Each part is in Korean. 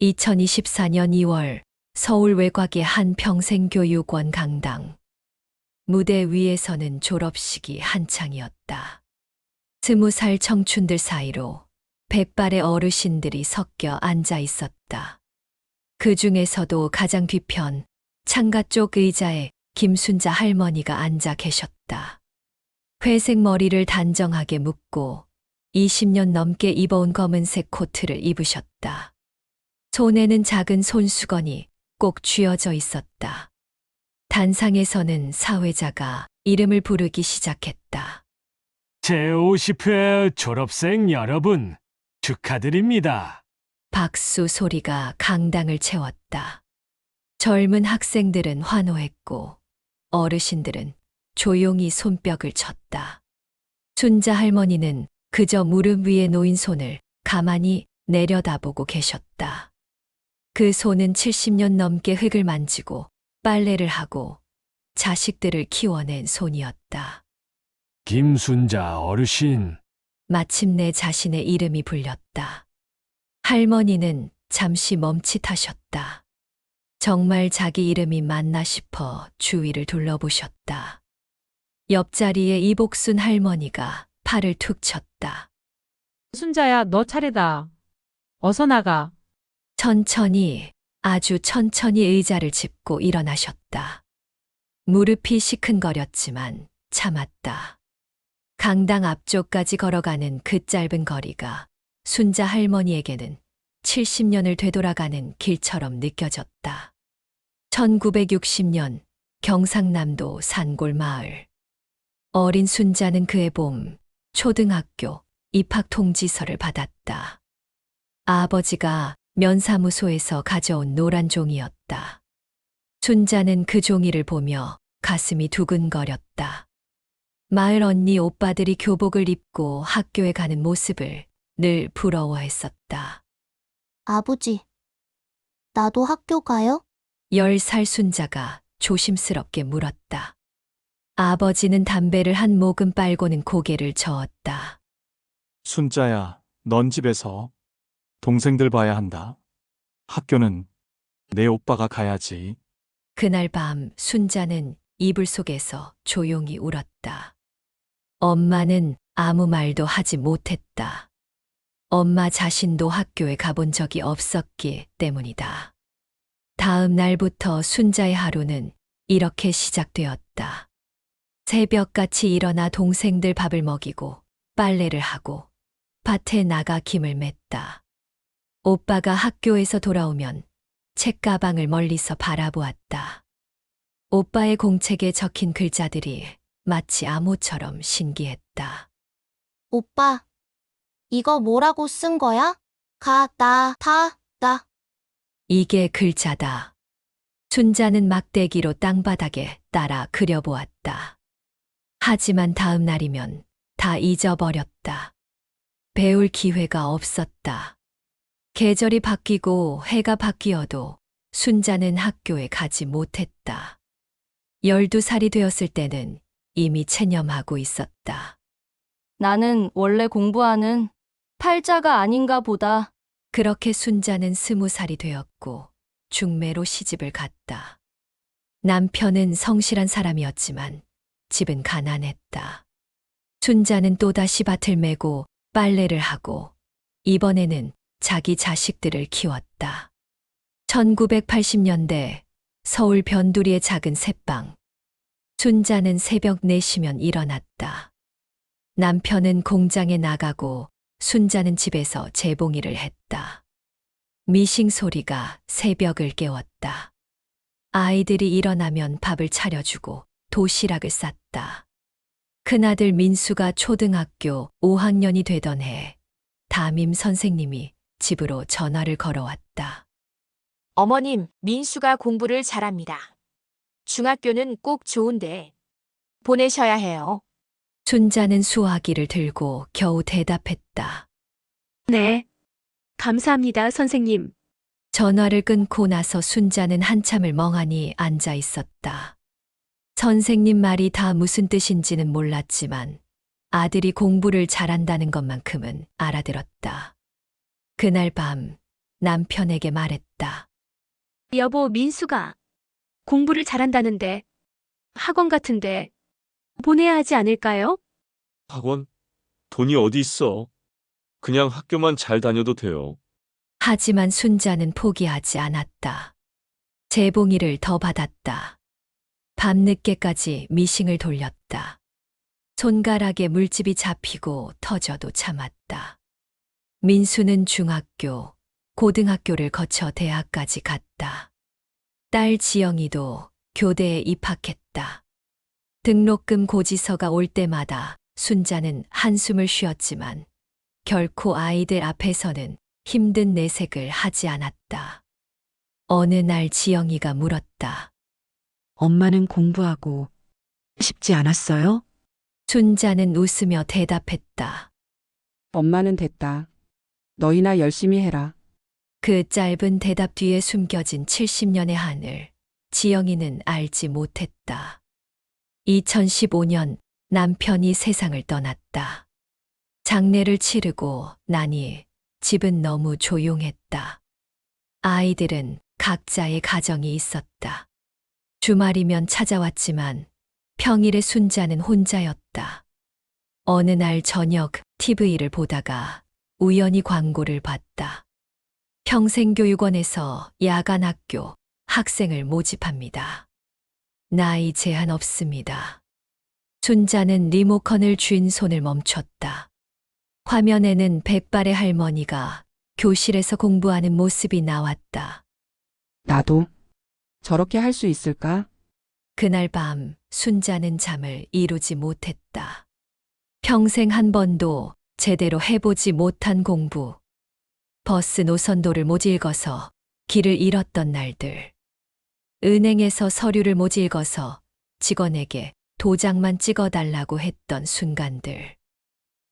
2024년 2월 서울 외곽의 한 평생교육원 강당. 무대 위에서는 졸업식이 한창이었다. 20살 청춘들 사이로 100발의 어르신들이 섞여 앉아 있었다. 그 중에서도 가장 뒤편 창가 쪽 의자에 김순자 할머니가 앉아 계셨다. 회색 머리를 단정하게 묶고 20년 넘게 입어온 검은색 코트를 입으셨다. 손에는 작은 손수건이 꼭 쥐어져 있었다. 단상에서는 사회자가 이름을 부르기 시작했다. 제50회 졸업생 여러분, 축하드립니다. 박수 소리가 강당을 채웠다. 젊은 학생들은 환호했고 어르신들은 조용히 손뼉을 쳤다. 순자 할머니는 그저 무릎 위에 놓인 손을 가만히 내려다보고 계셨다. 그 손은 70년 넘게 흙을 만지고 빨래를 하고 자식들을 키워낸 손이었다. 김순자 어르신, 마침내 자신의 이름이 불렸다. 할머니는 잠시 멈칫하셨다. 정말 자기 이름이 맞나 싶어 주위를 둘러보셨다. 옆자리에 이복순 할머니가 팔을 툭 쳤다. 순자야, 너 차례다. 어서 나가. 천천히, 아주 천천히 의자를 짚고 일어나셨다. 무릎이 시큰거렸지만 참았다. 강당 앞쪽까지 걸어가는 그 짧은 거리가 순자 할머니에게는 70년을 되돌아가는 길처럼 느껴졌다. 1960년 경상남도 산골 마을. 어린 순자는 그해 봄 초등학교 입학 통지서를 받았다. 아버지가 면사무소에서 가져온 노란 종이였다. 순자는 그 종이를 보며 가슴이 두근거렸다. 마을 언니 오빠들이 교복을 입고 학교에 가는 모습을 늘 부러워했었다. 아버지, 나도 학교 가요? 10살 순자가 조심스럽게 물었다. 아버지는 담배를 한 모금 빨고는 고개를 저었다. 순자야, 넌 집에서 동생들 봐야 한다. 학교는 내 오빠가 가야지. 그날 밤 순자는 이불 속에서 조용히 울었다. 엄마는 아무 말도 하지 못했다. 엄마 자신도 학교에 가본 적이 없었기 때문이다. 다음 날부터 순자의 하루는 이렇게 시작되었다. 새벽같이 일어나 동생들 밥을 먹이고 빨래를 하고 밭에 나가 김을 맸다. 오빠가 학교에서 돌아오면 책가방을 멀리서 바라보았다. 오빠의 공책에 적힌 글자들이 마치 암호처럼 신기했다. 오빠, 이거 뭐라고 쓴 거야? 가, 나, 다, 나. 이게 글자다. 순자는 막대기로 땅바닥에 따라 그려보았다. 하지만 다음 날이면 다 잊어버렸다. 배울 기회가 없었다. 계절이 바뀌고 해가 바뀌어도 순자는 학교에 가지 못했다. 12살이 되었을 때는 이미 체념하고 있었다. 나는 원래 공부하는 팔자가 아닌가 보다. 그렇게 순자는 20살이 되었고 중매로 시집을 갔다. 남편은 성실한 사람이었지만 집은 가난했다. 순자는 또다시 밭을 메고 빨래를 하고 이번에는 자기 자식들을 키웠다. 1980년대 서울 변두리의 작은 새방. 순자는 새벽 4시면 일어났다. 남편은 공장에 나가고 순자는 집에서 재봉일을 했다. 미싱 소리가 새벽을 깨웠다. 아이들이 일어나면 밥을 차려주고 도시락을 쌌다. 큰아들 민수가 초등학교 5학년이 되던 해 담임 선생님이 집으로 전화를 걸어왔다. 어머님, 민수가 공부를 잘합니다. 중학교는 꼭 좋은데 보내셔야 해요. 순자는 수화기를 들고 겨우 대답했다. 네. 감사합니다, 선생님. 전화를 끊고 나서 순자는 한참을 멍하니 앉아 있었다. 선생님 말이 다 무슨 뜻인지는 몰랐지만 아들이 공부를 잘한다는 것만큼은 알아들었다. 그날 밤 남편에게 말했다. 여보, 민수가 공부를 잘한다는데 학원 같은데 보내야 하지 않을까요? 학원? 돈이 어디 있어? 그냥 학교만 잘 다녀도 돼요. 하지만 순자는 포기하지 않았다. 재봉이를 더 받았다. 밤늦게까지 미싱을 돌렸다. 손가락에 물집이 잡히고 터져도 참았다. 민수는 중학교, 고등학교를 거쳐 대학까지 갔다. 딸 지영이도 교대에 입학했다. 등록금 고지서가 올 때마다 순자는 한숨을 쉬었지만 결코 아이들 앞에서는 힘든 내색을 하지 않았다. 어느 날 지영이가 물었다. 엄마는 공부하고 싶지 않았어요? 순자는 웃으며 대답했다. 엄마는 됐다. 너희나 열심히 해라. 그 짧은 대답 뒤에 숨겨진 70년의 하늘, 지영이는 알지 못했다. 2015년 남편이 세상을 떠났다. 장례를 치르고 나니 집은 너무 조용했다. 아이들은 각자의 가정이 있었다. 주말이면 찾아왔지만 평일에 순자는 혼자였다. 어느 날 저녁 TV를 보다가 우연히 광고를 봤다. 평생교육원에서 야간학교 학생을 모집합니다. 나이 제한 없습니다. 순자는 리모컨을 쥔 손을 멈췄다. 화면에는 백발의 할머니가 교실에서 공부하는 모습이 나왔다. 나도 저렇게 할 수 있을까? 그날 밤 순자는 잠을 이루지 못했다. 평생 한 번도 제대로 해보지 못한 공부. 버스 노선도를 못 읽어서 길을 잃었던 날들. 은행에서 서류를 못 읽어서 직원에게 도장만 찍어달라고 했던 순간들.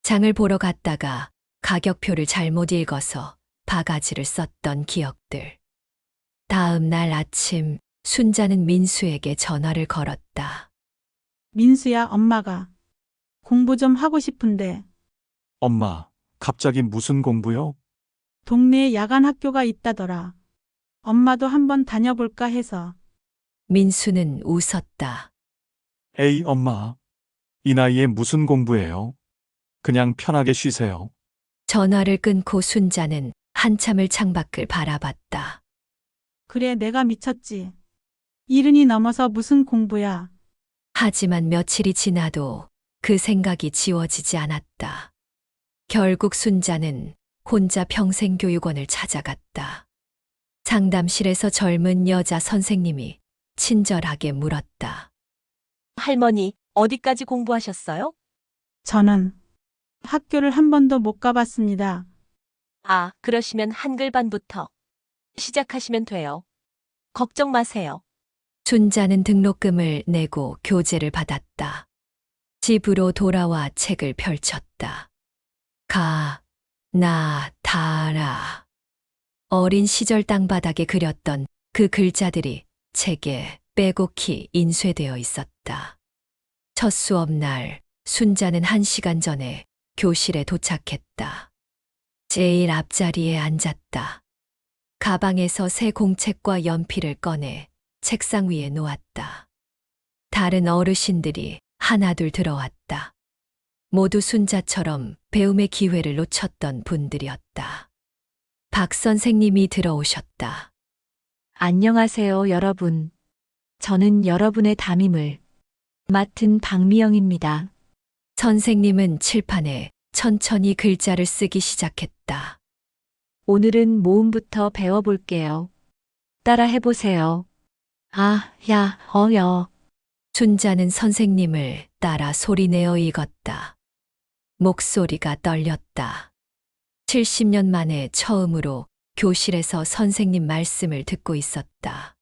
장을 보러 갔다가 가격표를 잘못 읽어서 바가지를 썼던 기억들. 다음 날 아침 순자는 민수에게 전화를 걸었다. 민수야, 엄마가 공부 좀 하고 싶은데 엄마, 갑자기 무슨 공부요? 동네에 야간 학교가 있다더라. 엄마도 한번 다녀볼까 해서. 민수는 웃었다. 에이, 엄마. 이 나이에 무슨 공부예요? 그냥 편하게 쉬세요. 전화를 끊고 순자는 한참을 창밖을 바라봤다. 그래, 내가 미쳤지. 70이 넘어서 무슨 공부야. 하지만 며칠이 지나도 그 생각이 지워지지 않았다. 결국 순자는 혼자 평생교육원을 찾아갔다. 상담실에서 젊은 여자 선생님이 친절하게 물었다. 할머니, 어디까지 공부하셨어요? 저는 학교를 한 번도 못 가봤습니다. 아, 그러시면 한글반부터 시작하시면 돼요. 걱정 마세요. 순자는 등록금을 내고 교재를 받았다. 집으로 돌아와 책을 펼쳤다. 가, 나, 다라. 어린 시절 땅바닥에 그렸던 그 글자들이 책에 빼곡히 인쇄되어 있었다. 첫 수업 날, 순자는 1시간 전에 교실에 도착했다. 제일 앞자리에 앉았다. 가방에서 새 공책과 연필을 꺼내 책상 위에 놓았다. 다른 어르신들이 하나둘 들어왔다. 모두 순자처럼 배움의 기회를 놓쳤던 분들이었다. 박 선생님이 들어오셨다. 안녕하세요, 여러분. 저는 여러분의 담임을 맡은 박미영입니다. 선생님은 칠판에 천천히 글자를 쓰기 시작했다. 오늘은 모음부터 배워볼게요. 따라 해보세요. 아, 야, 어여. 순자는 선생님을 따라 소리내어 읽었다. 목소리가 떨렸다. 70년 만에 처음으로 교실에서 선생님 말씀을 듣고 있었다.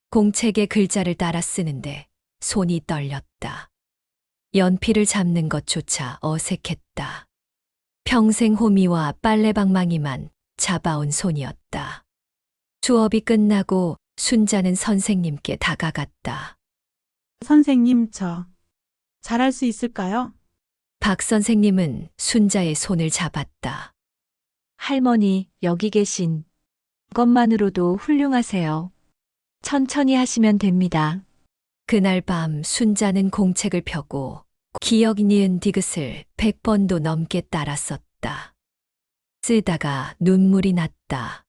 공책에 글자를 따라 쓰는데 손이 떨렸다. 연필을 잡는 것조차 어색했다. 평생 호미와 빨래방망이만 잡아온 손이었다. 수업이 끝나고 순자는 선생님께 다가갔다. 선생님, 저 잘할 수 있을까요? 박 선생님은 순자의 손을 잡았다. 할머니, 여기 계신 그것만으로도 훌륭하세요. 천천히 하시면 됩니다. 그날 밤 순자는 공책을 펴고 기억 니은 디귿을 100번도 넘게 따라 썼다. 쓰다가 눈물이 났다.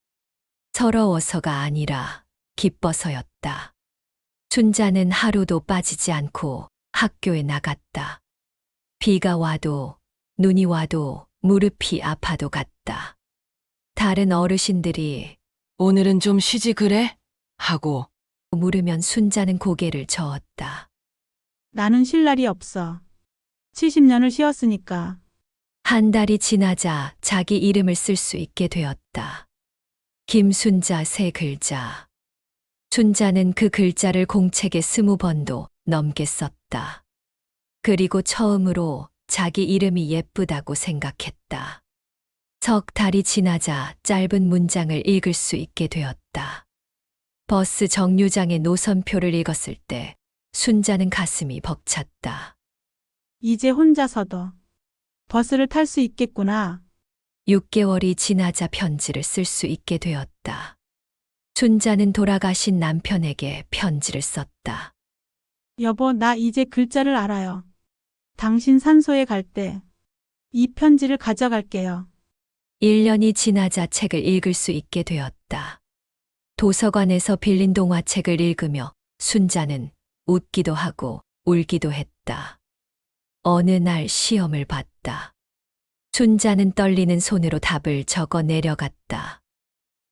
서러워서가 아니라 기뻐서였다. 순자는 하루도 빠지지 않고 학교에 나갔다. 비가 와도 눈이 와도 무릎이 아파도 갔다. 다른 어르신들이 오늘은 좀 쉬지 그래? 하고 물으면 순자는 고개를 저었다. 나는 쉴 날이 없어. 70년을 쉬었으니까. 한 달이 지나자 자기 이름을 쓸 수 있게 되었다. 김순자 세 글자. 순자는 그 글자를 공책에 20번도 넘게 썼다. 그리고 처음으로 자기 이름이 예쁘다고 생각했다. 석 달이 지나자 짧은 문장을 읽을 수 있게 되었다. 버스 정류장의 노선표를 읽었을 때 순자는 가슴이 벅찼다. 이제 혼자서도 버스를 탈 수 있겠구나. 6개월이 지나자 편지를 쓸 수 있게 되었다. 순자는 돌아가신 남편에게 편지를 썼다. 여보, 나 이제 글자를 알아요. 당신 산소에 갈 때 이 편지를 가져갈게요. 1년이 지나자 책을 읽을 수 있게 되었다. 도서관에서 빌린 동화책을 읽으며 순자는 웃기도 하고 울기도 했다. 어느 날 시험을 봤다. 순자는 떨리는 손으로 답을 적어 내려갔다.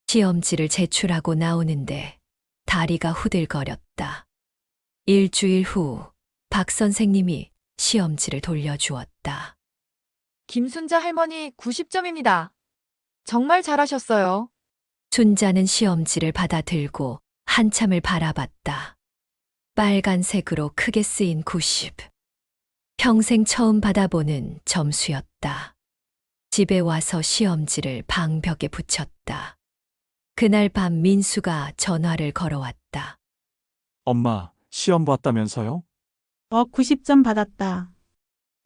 시험지를 제출하고 나오는데 다리가 후들거렸다. 일주일 후 박 선생님이 시험지를 돌려주었다. 김순자 할머니 90점입니다. 정말 잘하셨어요. 순자는 시험지를 받아 들고 한참을 바라봤다. 빨간색으로 크게 쓰인 90. 평생 처음 받아보는 점수였다. 집에 와서 시험지를 방벽에 붙였다. 그날 밤 민수가 전화를 걸어왔다. 엄마, 시험 봤다면서요? 90점 받았다.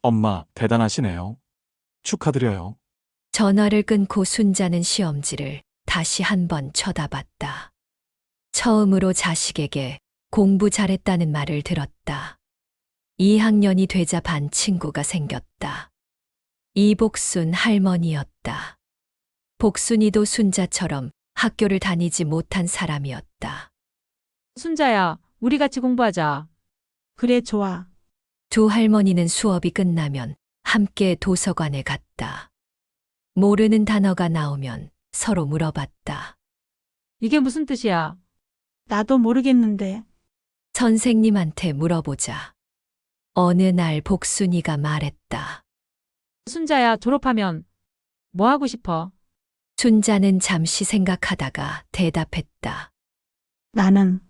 엄마, 대단하시네요. 축하드려요. 전화를 끊고 순자는 시험지를 다시 한번 쳐다봤다. 처음으로 자식에게 공부 잘했다는 말을 들었다. 2학년이 되자 반 친구가 생겼다. 이복순 할머니였다. 복순이도 순자처럼 학교를 다니지 못한 사람이었다. 순자야, 우리 같이 공부하자. 그래, 좋아. 두 할머니는 수업이 끝나면 함께 도서관에 갔다. 모르는 단어가 나오면 서로 물어봤다. 이게 무슨 뜻이야? 나도 모르겠는데. 선생님한테 물어보자. 어느 날 복순이가 말했다. 순자야, 졸업하면 뭐 하고 싶어? 순자는 잠시 생각하다가 대답했다. 나는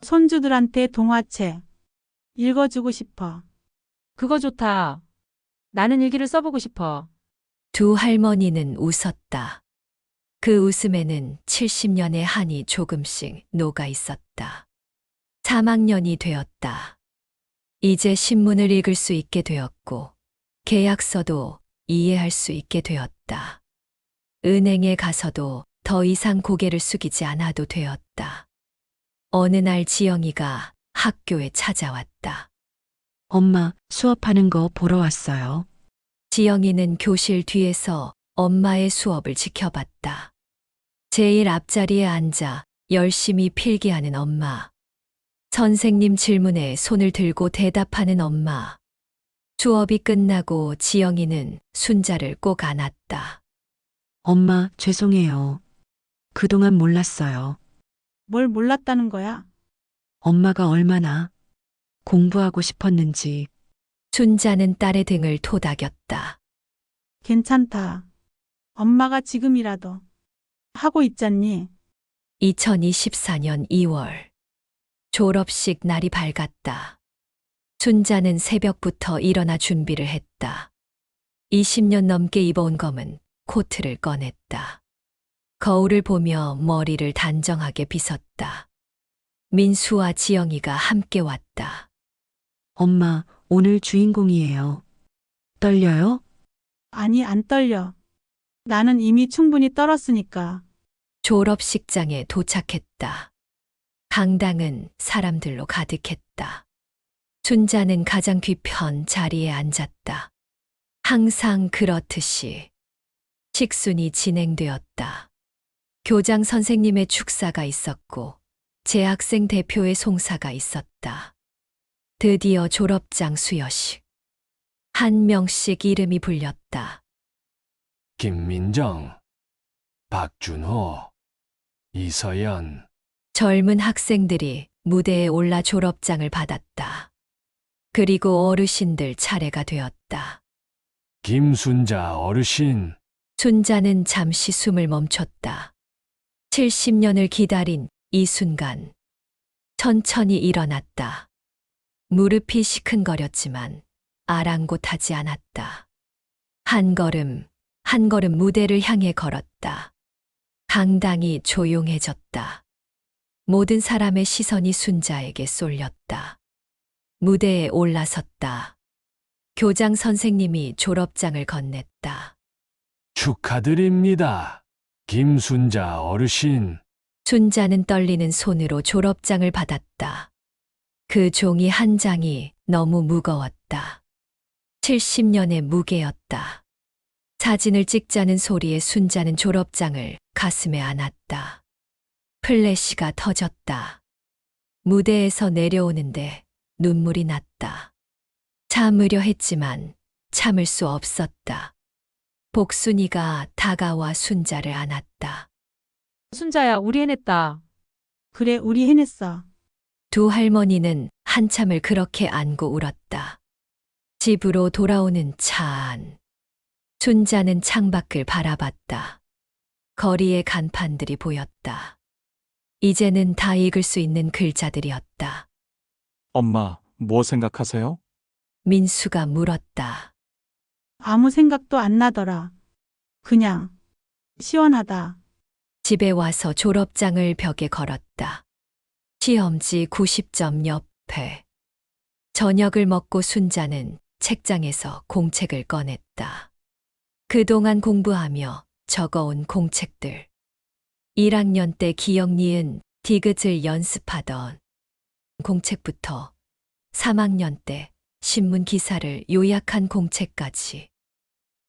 손주들한테 동화책 읽어주고 싶어. 그거 좋다. 나는 일기를 써보고 싶어. 두 할머니는 웃었다. 그 웃음에는 70년의 한이 조금씩 녹아 있었다. 3학년이 되었다. 이제 신문을 읽을 수 있게 되었고, 계약서도 이해할 수 있게 되었다. 은행에 가서도 더 이상 고개를 숙이지 않아도 되었다. 어느 날 지영이가 학교에 찾아왔다. 엄마, 수업하는 거 보러 왔어요. 지영이는 교실 뒤에서 엄마의 수업을 지켜봤다. 제일 앞자리에 앉아 열심히 필기하는 엄마. 선생님 질문에 손을 들고 대답하는 엄마. 수업이 끝나고 지영이는 순자를 꼭 안았다. 엄마, 죄송해요. 그동안 몰랐어요. 뭘 몰랐다는 거야? 엄마가 얼마나 공부하고 싶었는지. 순자는 딸의 등을 토닥였다. 괜찮다. 엄마가 지금이라도 하고 있잖니. 2024년 2월. 졸업식 날이 밝았다. 순자는 새벽부터 일어나 준비를 했다. 20년 넘게 입어온 검은 코트를 꺼냈다. 거울을 보며 머리를 단정하게 빗었다. 민수와 지영이가 함께 왔다. 엄마, 오늘 주인공이에요. 떨려요? 아니, 안 떨려. 나는 이미 충분히 떨었으니까. 졸업식장에 도착했다. 강당은 사람들로 가득했다. 순자는 가장 뒤편 자리에 앉았다. 항상 그렇듯이 식순이 진행되었다. 교장 선생님의 축사가 있었고 재학생 대표의 송사가 있었다. 드디어 졸업장 수여식. 한 명씩 이름이 불렸다. 김민정, 박준호, 이서연. 젊은 학생들이 무대에 올라 졸업장을 받았다. 그리고 어르신들 차례가 되었다. 김순자 어르신. 순자는 잠시 숨을 멈췄다. 70년을 기다린 이 순간 천천히 일어났다. 무릎이 시큰거렸지만 아랑곳하지 않았다. 한 걸음 한 걸음 무대를 향해 걸었다. 강당이 조용해졌다. 모든 사람의 시선이 순자에게 쏠렸다. 무대에 올라섰다. 교장 선생님이 졸업장을 건넸다. 축하드립니다. 김순자 어르신. 순자는 떨리는 손으로 졸업장을 받았다. 그 종이 한 장이 너무 무거웠다. 70년의 무게였다. 사진을 찍자는 소리에 순자는 졸업장을 가슴에 안았다. 플래시가 터졌다. 무대에서 내려오는데 눈물이 났다. 참으려 했지만 참을 수 없었다. 복순이가 다가와 순자를 안았다. 순자야, 우리 해냈다. 그래, 우리 해냈어. 두 할머니는 한참을 그렇게 안고 울었다. 집으로 돌아오는 차 안. 순자는 창밖을 바라봤다. 거리에 간판들이 보였다. 이제는 다 읽을 수 있는 글자들이었다. 엄마, 뭐 생각하세요? 민수가 물었다. 아무 생각도 안 나더라. 그냥 시원하다. 집에 와서 졸업장을 벽에 걸었다. 시험지 90점 옆에. 저녁을 먹고 순자는 책장에서 공책을 꺼냈다. 그동안 공부하며 적어온 공책들. 1학년 때 기억 니은 디귿을 연습하던 공책부터 3학년 때 신문 기사를 요약한 공책까지.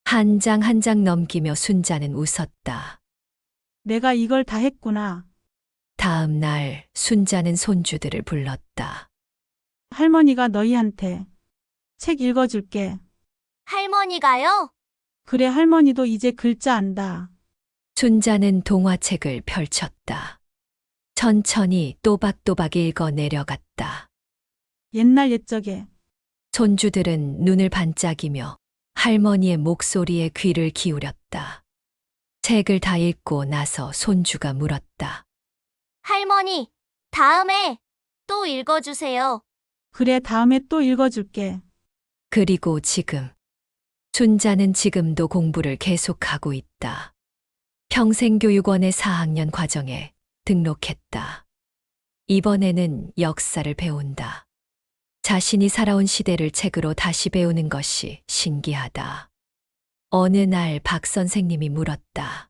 한 장 한 장 넘기며 순자는 웃었다. 내가 이걸 다 했구나. 다음 날 순자는 손주들을 불렀다. 할머니가 너희한테 책 읽어줄게. 할머니가요? 그래, 할머니도 이제 글자 안다. 순자는 동화책을 펼쳤다. 천천히 또박또박 읽어 내려갔다. 옛날 옛적에 손주들은 눈을 반짝이며 할머니의 목소리에 귀를 기울였다. 책을 다 읽고 나서 손주가 물었다. 할머니, 다음에 또 읽어주세요. 그래, 다음에 또 읽어줄게. 그리고 지금. 순자는 지금도 공부를 계속하고 있다. 평생교육원의 4학년 과정에 등록했다. 이번에는 역사를 배운다. 자신이 살아온 시대를 책으로 다시 배우는 것이 신기하다. 어느 날 박 선생님이 물었다.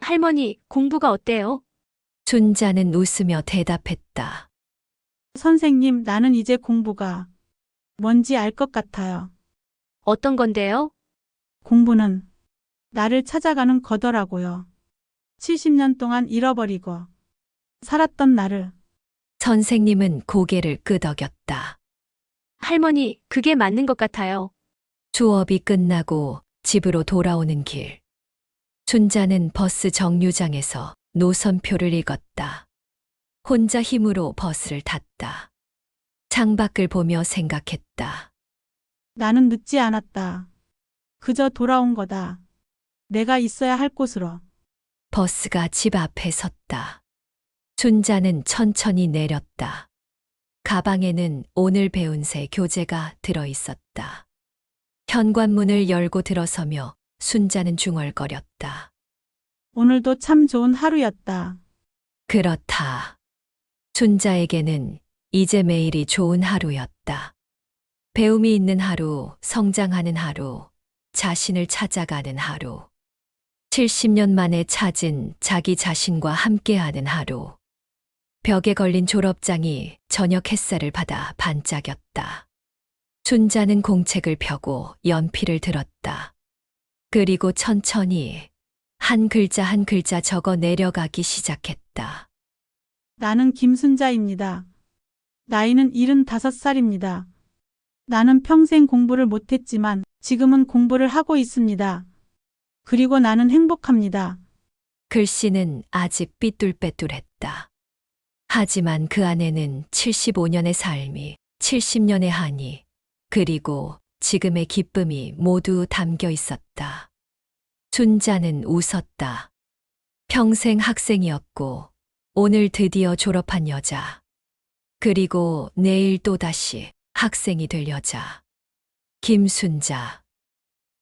할머니, 공부가 어때요? 순자는 웃으며 대답했다. 선생님, 나는 이제 공부가 뭔지 알 것 같아요. 어떤 건데요? 공부는 나를 찾아가는 거더라고요. 70년 동안 잃어버리고 살았던 나를. 선생님은 고개를 끄덕였다. 할머니, 그게 맞는 것 같아요. 수업이 끝나고 집으로 돌아오는 길. 순자는 버스 정류장에서 노선표를 읽었다. 혼자 힘으로 버스를 탔다. 창밖을 보며 생각했다. 나는 늦지 않았다. 그저 돌아온 거다. 내가 있어야 할 곳으로. 버스가 집 앞에 섰다. 순자는 천천히 내렸다. 가방에는 오늘 배운 새 교재가 들어 있었다. 현관문을 열고 들어서며 순자는 중얼거렸다. 오늘도 참 좋은 하루였다. 그렇다. 순자에게는 이제 매일이 좋은 하루였다. 배움이 있는 하루, 성장하는 하루, 자신을 찾아가는 하루. 70년 만에 찾은 자기 자신과 함께하는 하루. 벽에 걸린 졸업장이 저녁 햇살을 받아 반짝였다. 춘자는 공책을 펴고 연필을 들었다. 그리고 천천히 한 글자 한 글자 적어 내려가기 시작했다. 나는 김순자입니다. 나이는 75살입니다. 나는 평생 공부를 못했지만 지금은 공부를 하고 있습니다. 그리고 나는 행복합니다. 글씨는 아직 삐뚤빼뚤했다. 하지만 그 안에는 75년의 삶이, 70년의 한이, 그리고 지금의 기쁨이 모두 담겨 있었다. 춘자는 웃었다. 평생 학생이었고, 오늘 드디어 졸업한 여자. 그리고 내일 또다시 학생이 될 여자. 김순자.